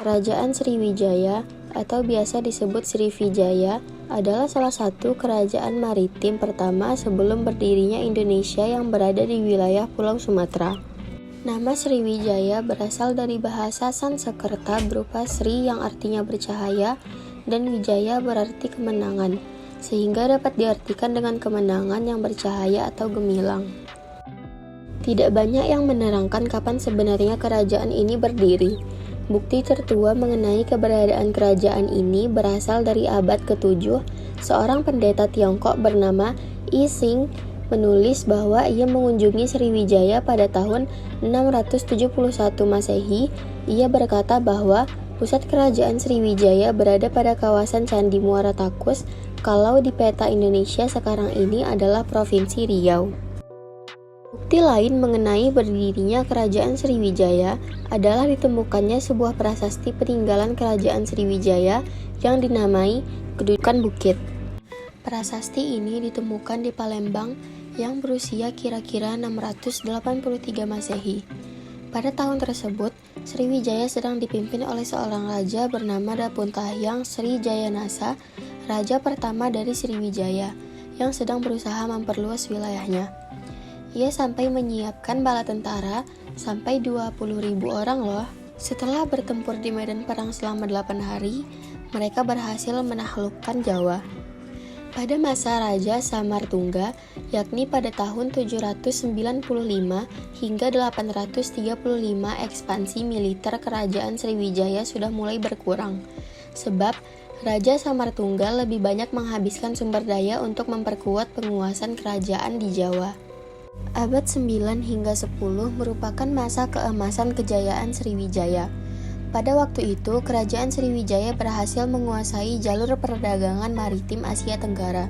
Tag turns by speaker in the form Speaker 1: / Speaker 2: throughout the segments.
Speaker 1: Kerajaan Sriwijaya atau biasa disebut Srivijaya adalah salah satu kerajaan maritim pertama sebelum berdirinya Indonesia yang berada di wilayah Pulau Sumatera. Nama Sriwijaya berasal dari bahasa Sanskerta berupa Sri yang artinya bercahaya dan Wijaya berarti kemenangan, sehingga dapat diartikan dengan kemenangan yang bercahaya atau gemilang. Tidak banyak yang menerangkan kapan sebenarnya kerajaan ini berdiri. Bukti tertua mengenai keberadaan kerajaan ini berasal dari abad ke-7. Seorang pendeta Tiongkok bernama Yi Xing menulis bahwa ia mengunjungi Sriwijaya pada tahun 671 Masehi. Ia berkata bahwa pusat kerajaan Sriwijaya berada pada kawasan Candi Muara Takus, kalau di peta Indonesia sekarang ini adalah Provinsi Riau. Bukti lain mengenai berdirinya kerajaan Sriwijaya adalah ditemukannya sebuah prasasti peninggalan kerajaan Sriwijaya yang dinamai Kedudukan Bukit. Prasasti ini ditemukan di Palembang yang berusia kira-kira 683 Masehi. Pada tahun tersebut, Sriwijaya sedang dipimpin oleh seorang raja bernama Dapuntahyang Sri Jayanasa, raja pertama dari Sriwijaya, yang sedang berusaha memperluas wilayahnya. Ia sampai menyiapkan bala tentara sampai 20.000 orang loh. Setelah bertempur di medan perang selama 8 hari, mereka berhasil menaklukkan Jawa. Pada masa Raja Samartungga, yakni pada tahun 795 hingga 835, ekspansi militer kerajaan Sriwijaya sudah mulai berkurang. Sebab Raja Samartungga lebih banyak menghabiskan sumber daya untuk memperkuat penguasaan kerajaan di Jawa. Abad 9 hingga 10 merupakan masa keemasan kejayaan Sriwijaya. Pada waktu itu, kerajaan Sriwijaya berhasil menguasai jalur perdagangan maritim Asia Tenggara.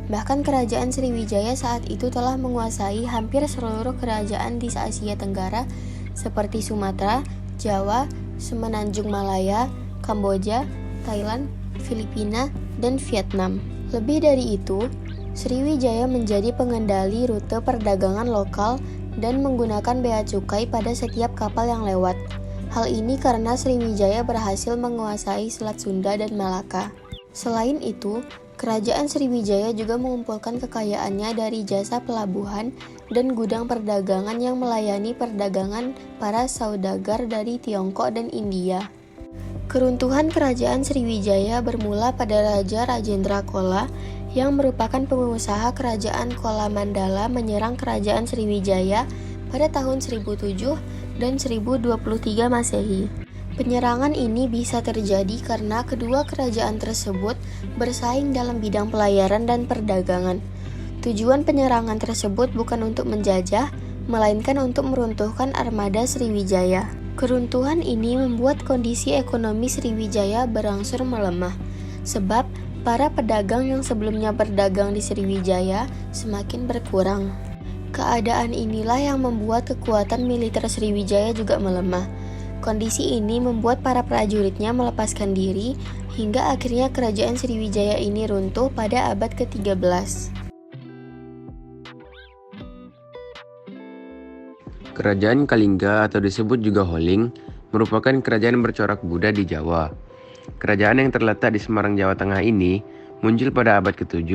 Speaker 1: Bahkan kerajaan Sriwijaya saat itu telah menguasai hampir seluruh kerajaan di Asia Tenggara seperti Sumatera, Jawa, Semenanjung Malaya, Kamboja, Thailand, Filipina, dan Vietnam. Lebih dari itu, Sriwijaya menjadi pengendali rute perdagangan lokal dan menggunakan bea cukai pada setiap kapal yang lewat. Hal ini karena Sriwijaya berhasil menguasai Selat Sunda dan Malaka. Selain itu, kerajaan Sriwijaya juga mengumpulkan kekayaannya dari jasa pelabuhan dan gudang perdagangan yang melayani perdagangan para saudagar dari Tiongkok dan India. Keruntuhan kerajaan Sriwijaya bermula pada Raja Rajendra Chola yang merupakan pengusaha kerajaan Chola Mandala menyerang kerajaan Sriwijaya pada tahun 1007 dan 1023 Masehi. Penyerangan ini bisa terjadi karena kedua kerajaan tersebut bersaing dalam bidang pelayaran dan perdagangan. Tujuan penyerangan tersebut bukan untuk menjajah, melainkan untuk meruntuhkan armada Sriwijaya. Keruntuhan ini membuat kondisi ekonomi Sriwijaya berangsur melemah, sebab para pedagang yang sebelumnya berdagang di Sriwijaya semakin berkurang. Keadaan inilah yang membuat kekuatan militer Sriwijaya juga melemah. Kondisi ini membuat para prajuritnya melepaskan diri hingga akhirnya kerajaan Sriwijaya ini runtuh pada abad ke-13.
Speaker 2: Kerajaan Kalingga atau disebut juga Holling merupakan kerajaan bercorak Buddha di Jawa. Kerajaan yang terletak di Semarang, Jawa Tengah ini muncul pada abad ke-7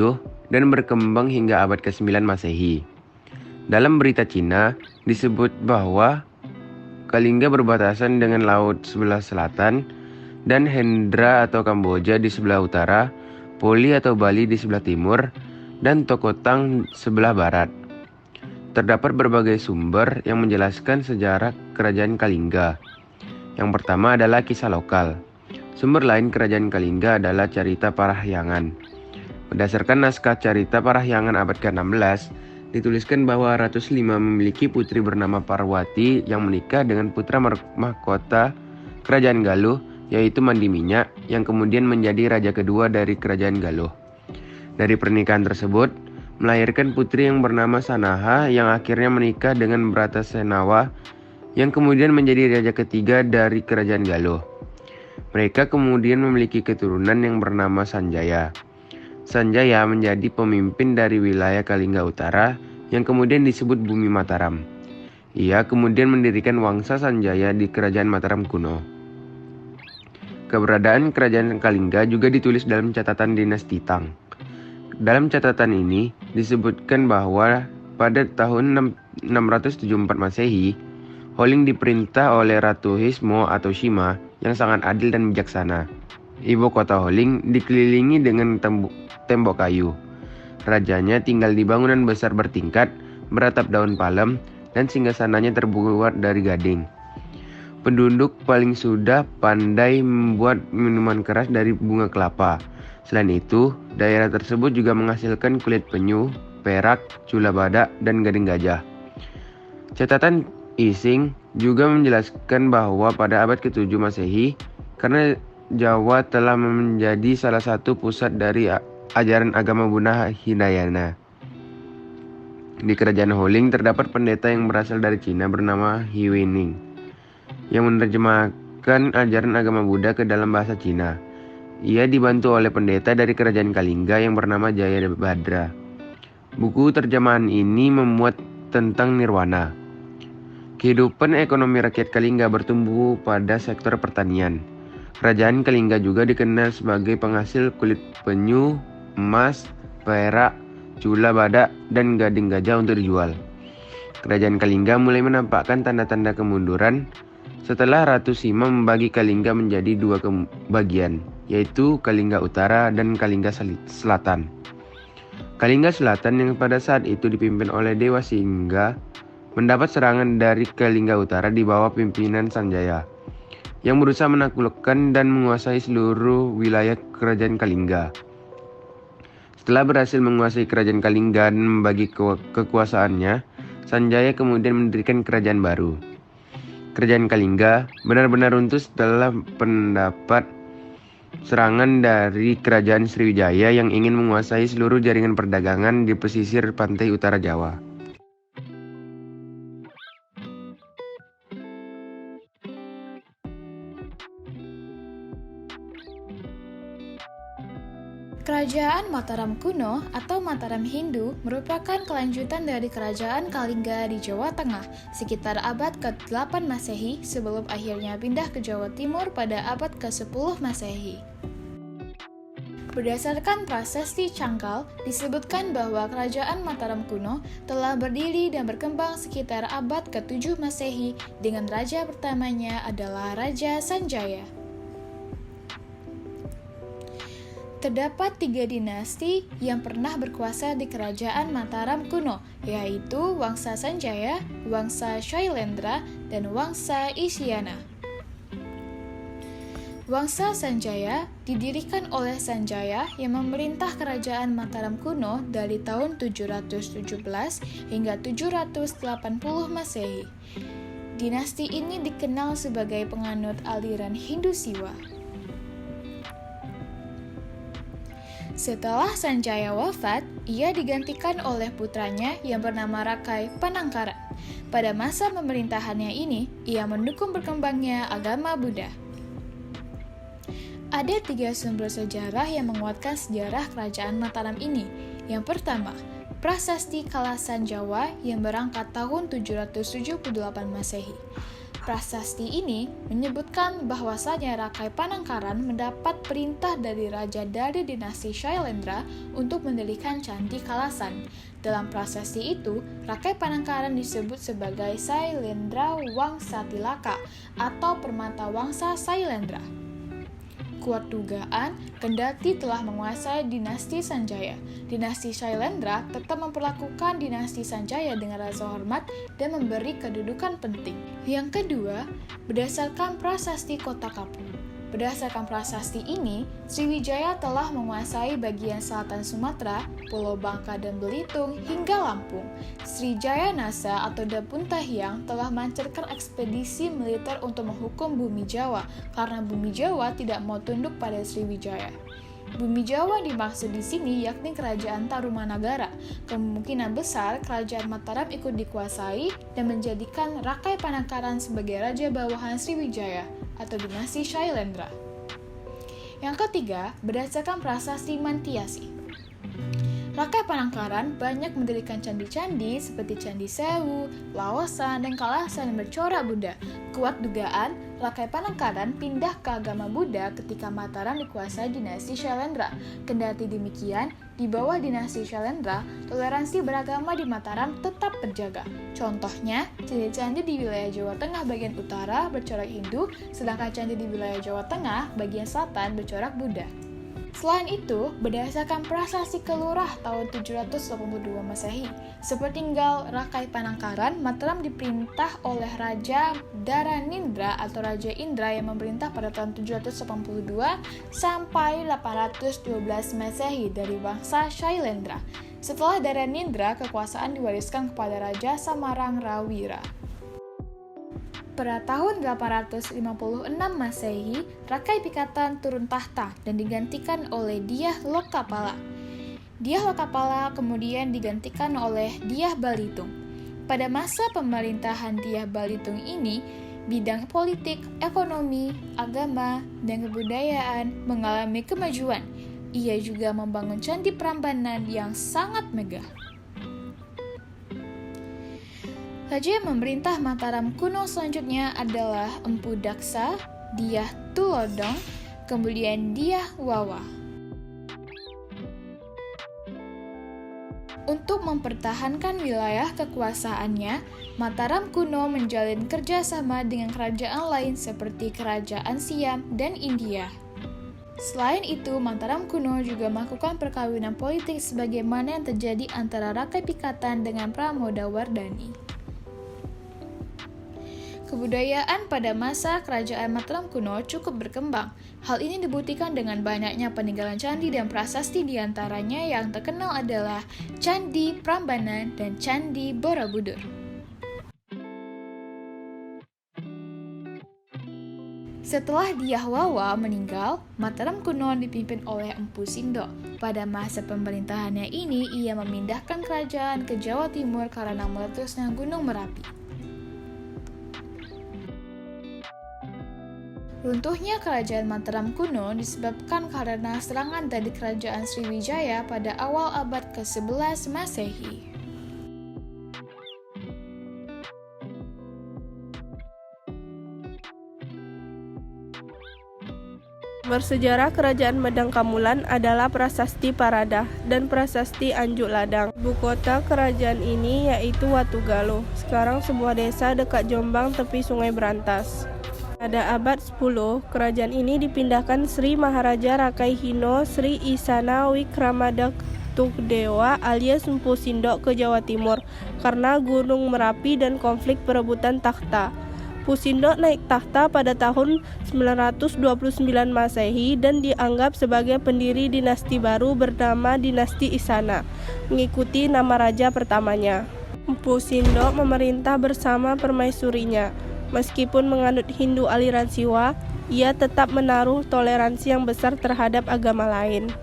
Speaker 2: dan berkembang hingga abad ke-9 Masehi. Dalam berita Cina disebut bahwa Kalingga berbatasan dengan laut sebelah selatan dan Hendra atau Kamboja di sebelah utara, Poli atau Bali di sebelah timur, dan Tokotang sebelah barat. Terdapat berbagai sumber yang menjelaskan sejarah kerajaan Kalingga. Yang pertama adalah kisah lokal. Sumber lain kerajaan Kalingga adalah Carita Parahyangan. Berdasarkan naskah Carita Parahyangan abad ke-16, dituliskan bahwa Ratu Slima memiliki putri bernama Parwati yang menikah dengan putra mahkota kerajaan Galuh, yaitu Mandi Minyak, yang kemudian menjadi raja kedua dari kerajaan Galuh. Dari pernikahan tersebut, melahirkan putri yang bernama Sanaha yang akhirnya menikah dengan Bratasenawa yang kemudian menjadi raja ketiga dari kerajaan Galuh. Mereka kemudian memiliki keturunan yang bernama Sanjaya. Sanjaya menjadi pemimpin dari wilayah Kalingga Utara yang kemudian disebut Bumi Mataram. Ia kemudian mendirikan Wangsa Sanjaya di kerajaan Mataram kuno. Keberadaan kerajaan Kalingga juga ditulis dalam catatan dinasti Tang. Dalam catatan ini disebutkan bahwa pada tahun 674 Masehi, Holing diperintah oleh Ratu Hismo atau Shima yang sangat adil dan bijaksana. Ibu kota Holing dikelilingi dengan tembok kayu. Rajanya tinggal di bangunan besar bertingkat, beratap daun palem, dan singgasananya terbuat dari gading. Penduduk paling sudah pandai membuat minuman keras dari bunga kelapa. Selain itu, daerah tersebut juga menghasilkan kulit penyu, perak, cula badak, dan gading gajah. Catatan Ising juga menjelaskan bahwa pada abad ke-7 Masehi, karena Jawa telah menjadi salah satu pusat dari ajaran agama Buddha Hinayana. Di kerajaan Holing terdapat pendeta yang berasal dari Cina bernama Hiwening, yang menerjemahkan ajaran agama Buddha ke dalam bahasa Cina. Ia dibantu oleh pendeta dari kerajaan Kalingga yang bernama Jayabhadra. Buku terjemahan ini memuat tentang nirwana. Kehidupan ekonomi rakyat Kalingga bertumbuh pada sektor pertanian. Kerajaan Kalingga juga dikenal sebagai penghasil kulit penyu, emas, perak, cula badak, dan gading gajah untuk dijual. Kerajaan Kalingga mulai menampakkan tanda-tanda kemunduran setelah Ratu Sima membagi Kalingga menjadi dua bagian, yaitu Kalingga Utara dan Kalingga Selatan. Kalingga Selatan yang pada saat itu dipimpin oleh Dewa Singga mendapat serangan dari Kalingga Utara di bawah pimpinan Sanjaya, yang berusaha menaklukkan dan menguasai seluruh wilayah kerajaan Kalingga. Setelah berhasil menguasai kerajaan Kalingga dan membagi kekuasaannya, Sanjaya kemudian mendirikan kerajaan baru. Kerajaan Kalingga benar-benar runtuh setelah pendapat serangan dari kerajaan Sriwijaya yang ingin menguasai seluruh jaringan perdagangan di pesisir pantai utara Jawa.
Speaker 3: Kerajaan Mataram kuno atau Mataram Hindu merupakan kelanjutan dari Kerajaan Kalingga di Jawa Tengah sekitar abad ke-8 Masehi sebelum akhirnya pindah ke Jawa Timur pada abad ke-10 Masehi. Berdasarkan prasasti Cangkal, disebutkan bahwa Kerajaan Mataram kuno telah berdiri dan berkembang sekitar abad ke-7 Masehi dengan raja pertamanya adalah Raja Sanjaya. Terdapat 3 dinasti yang pernah berkuasa di Kerajaan Mataram kuno, yaitu Wangsa Sanjaya, Wangsa Shailendra, dan Wangsa Isyana. Wangsa Sanjaya didirikan oleh Sanjaya yang memerintah Kerajaan Mataram kuno dari tahun 717 hingga 780 Masehi. Dinasti ini dikenal sebagai penganut aliran Hindu Siwa. Setelah Sanjaya wafat, ia digantikan oleh putranya yang bernama Rakai Panangkaran. Pada masa pemerintahannya ini, ia mendukung berkembangnya agama Buddha. Ada 3 sumber sejarah yang menguatkan sejarah Kerajaan Mataram ini. Yang pertama, Prasasti Kalasan Jawa yang berangkat tahun 778 Masehi. Prasasti ini menyebutkan bahwasanya Rakai Panangkaran mendapat perintah dari raja dari dinasti Shailendra untuk mendirikan Candi Kalasan. Dalam prasasti itu, Rakai Panangkaran disebut sebagai Sailendra Wangsatilaka atau Permata Wangsa Sailendra. Kuat dugaan, kendati telah menguasai dinasti Sanjaya, dinasti Shailendra tetap memperlakukan dinasti Sanjaya dengan rasa hormat dan memberi kedudukan penting. Yang kedua, berdasarkan prasasti Kota Kapur. Berdasarkan prasasti ini, Sriwijaya telah menguasai bagian selatan Sumatera, Pulau Bangka dan Belitung, hingga Lampung. Sriwijaya Nasa atau Dapuntahiang telah melancarkan ekspedisi militer untuk menghukum bumi Jawa, karena bumi Jawa tidak mau tunduk pada Sriwijaya. Bumi Jawa dimaksud di sini yakni Kerajaan Tarumanagara. Kemungkinan besar Kerajaan Mataram ikut dikuasai dan menjadikan Rakai Panangkaran sebagai raja bawahan Sriwijaya atau dinasti Shailendra. Yang ketiga, berdasarkan prasasti Mantiasi. Rakai Panangkaran banyak mendirikan candi-candi seperti Candi Sewu, Laosan, dan Kalasan yang bercorak Buddha. Kuat dugaan, Rakai Panangkaran pindah ke agama Buddha ketika Mataram dikuasai dinasti Shailendra. Kendati demikian, di bawah dinasti Shailendra, toleransi beragama di Mataram tetap terjaga. Contohnya, candi-candi di wilayah Jawa Tengah bagian utara bercorak Hindu, sedangkan candi di wilayah Jawa Tengah bagian selatan bercorak Buddha. Selain itu, berdasarkan prasasti Kelurah tahun 782 Masehi, sepertinggal Rakai Panangkaran, Mataram diperintah oleh Raja Dharanindra atau Raja Indra yang memerintah pada tahun 782 sampai 812 Masehi dari bangsa Shailendra. Setelah Dharanindra, kekuasaan diwariskan kepada Raja Samarang Rawira. Pada tahun 856 Masehi, Rakai Pikatan turun tahta dan digantikan oleh Dyah Lokapala. Dyah Lokapala kemudian digantikan oleh Dyah Balitung. Pada masa pemerintahan Dyah Balitung ini, bidang politik, ekonomi, agama, dan kebudayaan mengalami kemajuan. Ia juga membangun candi Prambanan yang sangat megah. Raja yang memerintah Mataram kuno selanjutnya adalah Empu Daksa, Dyah Tulodong, kemudian Dyah Wawa. Untuk mempertahankan wilayah kekuasaannya, Mataram kuno menjalin kerjasama dengan kerajaan lain seperti Kerajaan Siam dan India. Selain itu, Mataram kuno juga melakukan perkawinan politik sebagaimana yang terjadi antara Rakai Pikatan dengan Pramodawardhani. Kebudayaan pada masa kerajaan Mataram kuno cukup berkembang. Hal ini dibuktikan dengan banyaknya peninggalan candi dan prasasti, di antaranya yang terkenal adalah Candi Prambanan dan Candi Borobudur. Setelah Dyah Wawa meninggal, Mataram kuno dipimpin oleh Empu Sindok. Pada masa pemerintahannya ini, ia memindahkan kerajaan ke Jawa Timur karena meletusnya Gunung Merapi. Runtuhnya kerajaan Mataram kuno disebabkan karena serangan dari kerajaan Sriwijaya pada awal abad ke-11 Masehi.
Speaker 4: Bersejarah Kerajaan Medang Kamulan adalah Prasasti Paradah dan Prasasti Anjuk Ladang. Ibu kota kerajaan ini yaitu Watugaluh, sekarang sebuah desa dekat Jombang tepi Sungai Berantas. Pada abad 10, kerajaan ini dipindahkan Sri Maharaja Rakai Hino Sri Isana Wikramadaktukdewa alias Empu Sindok ke Jawa Timur karena Gunung Merapi dan konflik perebutan takhta. Empu Sindok naik takhta pada tahun 929 Masehi dan dianggap sebagai pendiri dinasti baru bernama Dinasti Isana, mengikuti nama raja pertamanya. Empu Sindok memerintah bersama permaisurinya. Meskipun menganut Hindu aliran Siwa, ia tetap menaruh toleransi yang besar terhadap agama lain.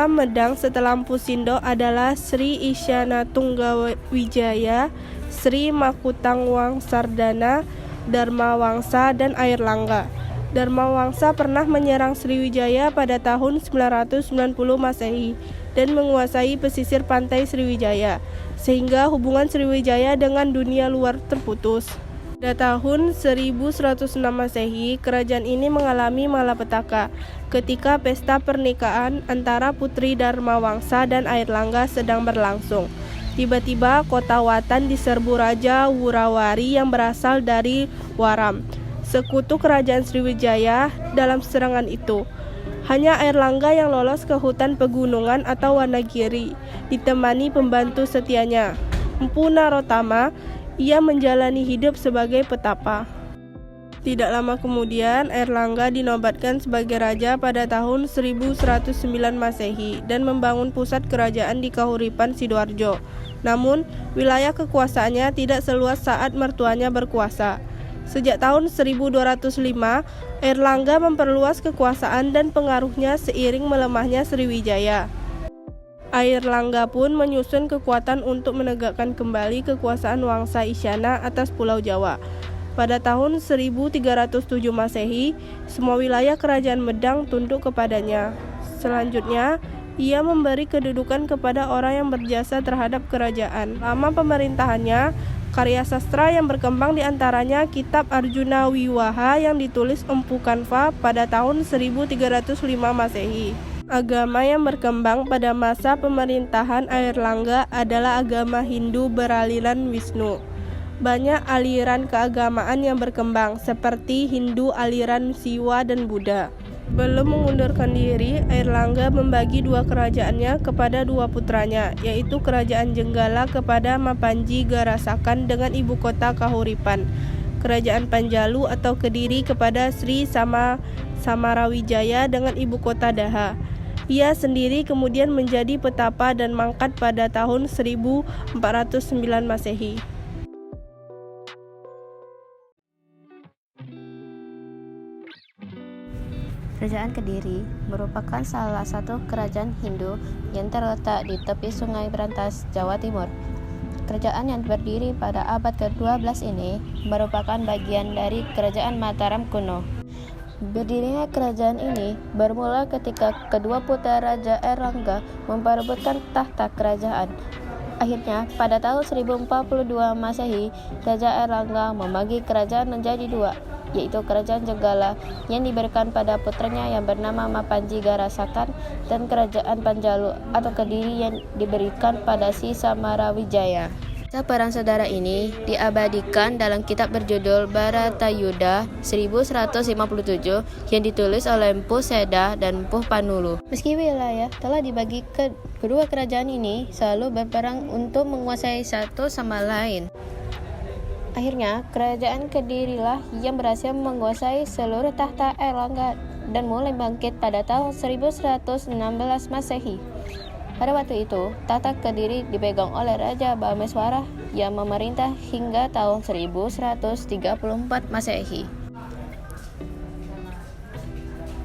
Speaker 4: Medang setelah Empu Sindok adalah Sri Isyana Tunggawijaya, Sri Makutang Wangsardana, Dharma Wangsa, dan Airlangga. Dharma Wangsa pernah menyerang Sriwijaya pada tahun 990 Masehi dan menguasai pesisir pantai Sriwijaya, sehingga hubungan Sriwijaya dengan dunia luar terputus. Pada tahun 1106 Masehi, kerajaan ini mengalami malapetaka ketika pesta pernikahan antara putri Dharma Wangsa dan Airlangga sedang berlangsung. Tiba-tiba kota Watan diserbu Raja Wurawari yang berasal dari Waram, sekutu kerajaan Sriwijaya dalam serangan itu. Hanya Airlangga yang lolos ke hutan pegunungan atau Wanagiri, ditemani pembantu setianya, Empu Narotama. Ia menjalani hidup sebagai petapa. Tidak lama kemudian, Airlangga dinobatkan sebagai raja pada tahun 1109 Masehi dan membangun pusat kerajaan di Kahuripan, Sidoarjo. Namun, wilayah kekuasaannya tidak seluas saat mertuanya berkuasa. Sejak tahun 1205, Airlangga memperluas kekuasaan dan pengaruhnya seiring melemahnya Sriwijaya. Airlangga pun menyusun kekuatan untuk menegakkan kembali kekuasaan Wangsa Isyana atas Pulau Jawa. Pada tahun 1307 Masehi, semua wilayah kerajaan Medang tunduk kepadanya. Selanjutnya, Ia memberi kedudukan kepada orang yang berjasa terhadap kerajaan. Lama pemerintahannya, karya sastra yang berkembang diantaranya Kitab Arjuna Wiwaha yang ditulis Empu Kanva pada tahun 1305 Masehi. Agama yang berkembang pada masa pemerintahan Airlangga adalah agama Hindu beraliran Wisnu. Banyak aliran keagamaan yang berkembang, seperti Hindu aliran Siwa dan Buddha. Belum mengundurkan diri, Airlangga membagi dua kerajaannya kepada dua putranya, yaitu Kerajaan Jenggala kepada Mapanji Garasakan dengan ibu kota Kahuripan, Kerajaan Panjalu atau Kediri kepada Sri Samarawijaya dengan ibu kota Daha. Ia sendiri kemudian menjadi petapa dan mangkat pada tahun 1409 Masehi.
Speaker 1: Kerajaan Kediri merupakan salah satu kerajaan Hindu yang terletak di tepi Sungai Berantas, Jawa Timur. Kerajaan yang berdiri pada abad ke-12 ini merupakan bagian dari Kerajaan Mataram kuno. Berdirinya kerajaan ini bermula ketika kedua putra Raja Airlangga memperebutkan tahta kerajaan. Akhirnya, pada tahun 1042 Masehi, Raja Airlangga membagi kerajaan menjadi dua, yaitu Kerajaan Jenggala yang diberikan pada putranya yang bernama Mapanji Garasakan dan Kerajaan Panjalu atau Kediri yang diberikan pada Si Samarawijaya. Kisah perang saudara ini diabadikan dalam kitab berjudul Bharatayuddha 1157 yang ditulis oleh Empu Seda dan Empu Panulu. Meski wilayah telah dibagi, kedua kerajaan ini selalu berperang untuk menguasai satu sama lain. Akhirnya, kerajaan Kedirilah yang berhasil menguasai seluruh tahta Airlangga dan mulai bangkit pada tahun 1116 Masehi. Pada waktu itu, tahta Kediri dipegang oleh Raja Bhameswara yang memerintah hingga tahun 1134 Masehi.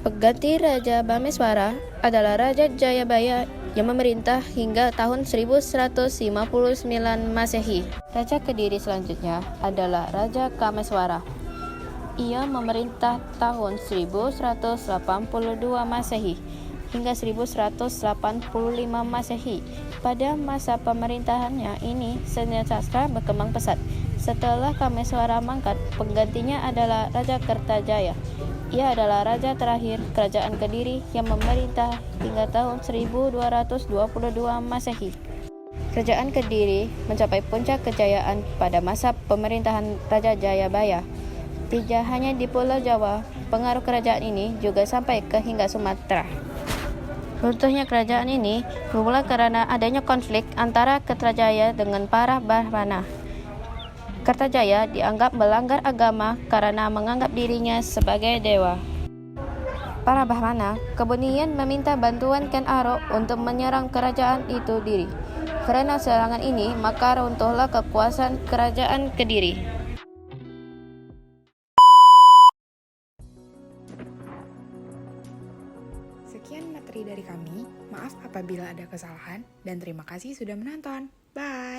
Speaker 1: Pengganti Raja Bhameswara adalah Raja Jayabaya yang memerintah hingga tahun 1159 Masehi. Raja Kediri selanjutnya adalah Raja Kameswara. Ia memerintah tahun 1182 Masehi hingga 1185 Masehi. Pada masa pemerintahannya ini, seni sastra berkembang pesat. Setelah Kameswara mangkat, penggantinya adalah Raja Kertajaya. Ia adalah raja terakhir Kerajaan Kediri yang memerintah hingga tahun 1222 Masehi. Kerajaan Kediri mencapai puncak kejayaan pada masa pemerintahan Raja Jayabaya. Tidak hanya di Pulau Jawa, pengaruh kerajaan ini juga sampai ke hingga Sumatera. Runtuhnya kerajaan ini bermula karena adanya konflik antara Kertajaya dengan para Brahmana. Kertajaya dianggap melanggar agama karena menganggap dirinya sebagai dewa. Para Brahmana kemudian meminta bantuan Ken Arok untuk menyerang kerajaan itu diri. Karena serangan ini, maka runtuhlah kekuasaan kerajaan Kediri.
Speaker 5: Sekian materi dari kami, maaf apabila ada kesalahan, dan terima kasih sudah menonton. Bye!